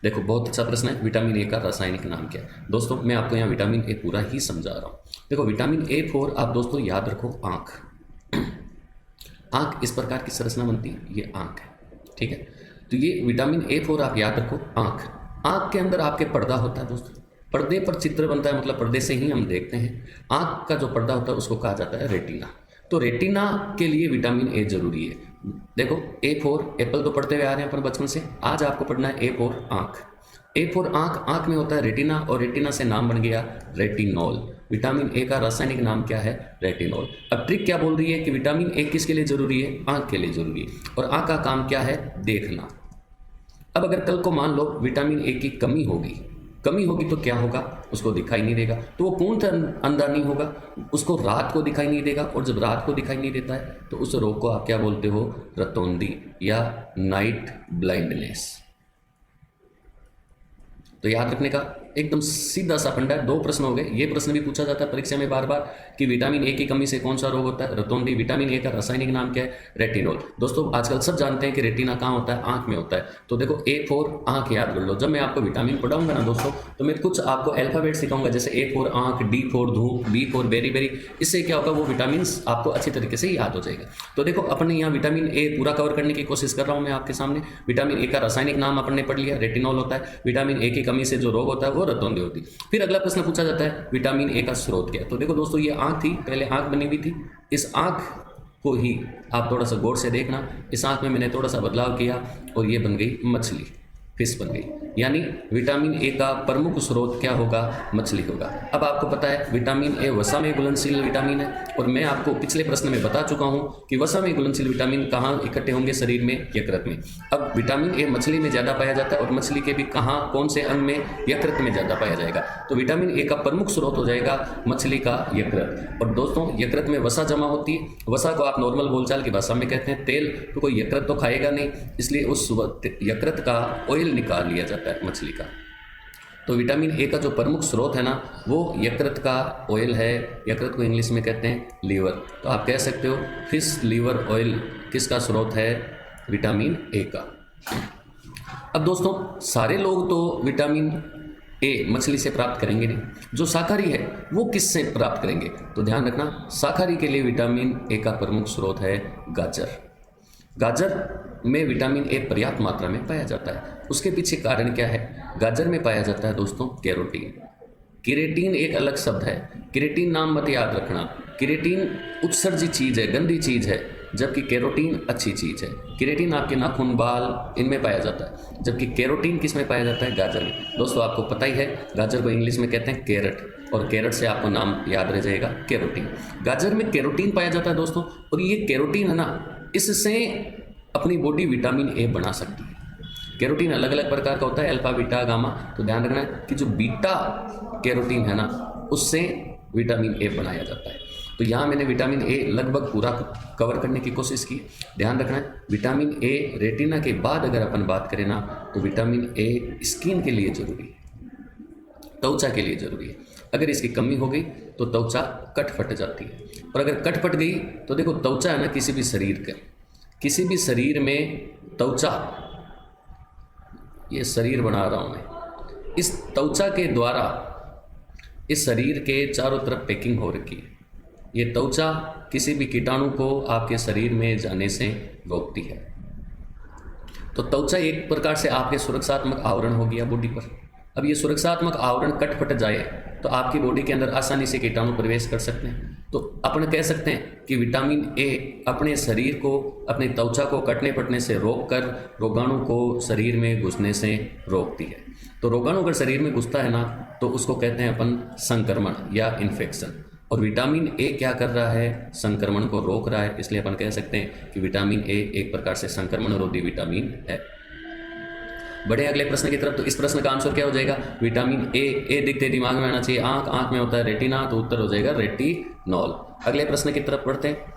देखो बहुत अच्छा प्रश्न है, विटामिन ए का रासायनिक नाम क्या है। दोस्तों मैं आपको यहाँ विटामिन ए पूरा ही समझा रहा हूँ। देखो विटामिन ए फॉर आप दोस्तों याद रखो आँख। आँख इस प्रकार की संरचना बनती है, ये आँख है, ठीक है। तो ये विटामिन ए फॉर आप याद रखो आँख। आँख के अंदर आपके पर्दा होता है दोस्तों, पर्दे पर चित्र बनता है, मतलब पर्दे से ही हम देखते हैं। आँख का जो पर्दा होता है उसको कहा जाता है रेटिना। तो रेटिना के लिए विटामिन ए जरूरी है। देखो ए फॉर एप्पल तो पढ़ते हुए आ रहे हैं अपन बचपन से, आज आपको पढ़ना है ए फॉर आँख। ए फॉर आँख, आँख में होता है रेटिना, और रेटिना से नाम बन गया रेटिनॉल। विटामिन ए का रासायनिक नाम क्या है? रेटिनॉल। अब ट्रिक क्या बोल रही है कि विटामिन ए किसके लिए जरूरी है? आँख के लिए जरूरी है। और आँख का काम क्या है? देखना। अब अगर कल को मान लो विटामिन ए की कमी होगी तो क्या होगा? उसको दिखाई नहीं देगा, तो वो पूर्ण अंधा नहीं होगा, उसको रात को दिखाई नहीं देगा। और जब रात को दिखाई नहीं देता है तो उस रोग को आप क्या बोलते हो? रतौंधी या नाइट ब्लाइंडनेस। तो याद रखने का एकदम सीधा सा फंडा है। 2 प्रश्न हो गए। ये प्रश्न भी पूछा जाता है परीक्षा में बार बार कि विटामिन ए की कमी से कौन सा रोग होता है? रतौंधी। विटामिन ए का रासायनिक नाम क्या है? रेटिनॉल। दोस्तों आजकल सब जानते हैं कि रेटिना कहाँ होता है? आंख में होता है। तो देखो ए फॉर आंख याद कर लो। जब मैं आपको विटामिन पढ़ाऊंगा ना दोस्तों, तो मैं कुछ आपको अल्फाबेट सिखाऊंगा, जैसे ए फॉर आंख, डी फॉर धूप, बी फॉर बेरी बेरी। इससे क्या होगा? वो विटामिन आपको अच्छी तरीके से याद हो जाएगा। तो देखो अपने यहाँ विटामिन ए पूरा कवर करने की कोशिश कर रहा हूँ मैं आपके सामने। विटामिन ए का रासायनिक नाम अपन ने पढ़ लिया, रेटिनॉल होता है। विटामिन ए की कमी से जो रोग होता है वो रतौंधी होती है। फिर अगला प्रश्न पूछा जाता है विटामिन ए का स्रोत क्या है? तो देखो दोस्तों ये आंख थी, पहले आंख बनी हुई थी। इस आंख को ही आप थोड़ा सा गौर से देखना, इस आंख में मैंने थोड़ा सा बदलाव किया और ये बन गई मछली, फिश बन गई। यानी विटामिन ए का प्रमुख स्रोत क्या होगा? मछली होगा। अब आपको पता है विटामिन ए वसा में घुलनशील विटामिन है, और मैं आपको पिछले प्रश्न में बता चुका हूं कि वसा में घुलनशील विटामिन कहाँ इकट्ठे होंगे? शरीर में, यकृत में। अब विटामिन ए मछली में ज़्यादा पाया जाता है, और मछली के भी कहाँ, कौन से अंग में? यकृत में ज़्यादा पाया जाएगा। तो विटामिन ए का प्रमुख स्रोत हो जाएगा मछली का यकृत। और दोस्तों यकृत में वसा जमा होती है। वसा को आप नॉर्मल बोलचाल की भाषा में कहते हैं तेल। तो कोई यकृत तो खाएगा नहीं, इसलिए उस यकृत का ऑयल निकाल लिया जाता है मछली का। तो विटामिन ए का जो प्रमुख स्रोत है ना, वो यकृत का ऑयल है। यकृत को इंग्लिश में कहते हैं लीवर। तो आप कह सकते हो फिश लीवर ऑयल किसका स्रोत है? विटामिन ए का। अब दोस्तों सारे लोग तो विटामिन ए मछली से प्राप्त करेंगे नहीं, जो शाकाहारी है वो किससे प्राप्त करेंगे? तो ध्यान रखना, शाकाहारी के लिए विटामिन ए का प्रमुख स्रोत है गाजर। गाजर में विटामिन ए पर्याप्त मात्रा में पाया जाता है। उसके पीछे कारण क्या है? गाजर में पाया जाता है दोस्तों केरोटीन। केरेटीन एक अलग शब्द है, केरेटीन नाम मत याद रखना। केरेटीन उत्सर्जी चीज़ है, गंदी चीज़ है, जबकि केरोटीन अच्छी चीज़ है। केरेटीन आपके नाखून, बाल, इनमें पाया जाता है, जबकि केरोटीन किस में पाया जाता है? गाजर में। दोस्तों आपको पता ही है गाजर को इंग्लिश में कहते हैं कैरेट, और कैरेट से आपको नाम याद रह जाएगा केरोटीन। गाजर में केरोटीन पाया जाता है दोस्तों, और ये केरोटीन है ना, इससे अपनी बॉडी विटामिन ए बना सकती है। कैरोटीन अलग अलग प्रकार का होता है, अल्फा, बीटा, गामा। तो ध्यान रखना है कि जो बीटा कैरोटीन है ना, उससे विटामिन ए बनाया जाता है। तो यहाँ मैंने विटामिन ए लगभग पूरा कवर करने की कोशिश की। ध्यान रखना है विटामिन ए रेटिना के बाद अगर अपन बात करें ना, तो विटामिन ए स्किन के लिए जरूरी है, त्वचा के लिए जरूरी है। अगर इसकी कमी हो गई तो त्वचा कट फट जाती है, और अगर कट फट गई तो देखो त्वचा है ना, किसी भी शरीर में त्वचा, ये शरीर बना रहा हूं मैं, इस त्वचा के द्वारा इस शरीर के चारों तरफ पैकिंग हो रखी है। ये त्वचा किसी भी कीटाणु को आपके शरीर में जाने से रोकती है। तो त्वचा एक प्रकार से आपके सुरक्षात्मक आवरण हो गया बॉडी पर। अब ये सुरक्षात्मक आवरण कट फट जाए तो आपकी बॉडी के अंदर आसानी से कीटाणु प्रवेश कर सकते हैं। तो अपन कह सकते हैं कि विटामिन ए अपने शरीर को, अपने त्वचा को कटने फटने से रोककर रोगाणु को शरीर में घुसने से रोकती है। तो रोगाणु अगर शरीर में घुसता है ना, तो उसको कहते हैं अपन संक्रमण या इन्फेक्शन। और विटामिन ए क्या कर रहा है? संक्रमण को रोक रहा है। इसलिए अपन कह सकते हैं कि विटामिन ए एक प्रकार से संक्रमण रोधी विटामिन है। बढ़े अगले प्रश्न की तरफ। तो इस प्रश्न का आंसर क्या हो जाएगा? विटामिन ए दिखते दिमाग में आना चाहिए। आंख में होता है रेटिना, तो उत्तर हो जाएगा रेटिनॉल। अगले प्रश्न की तरफ बढ़ते हैं।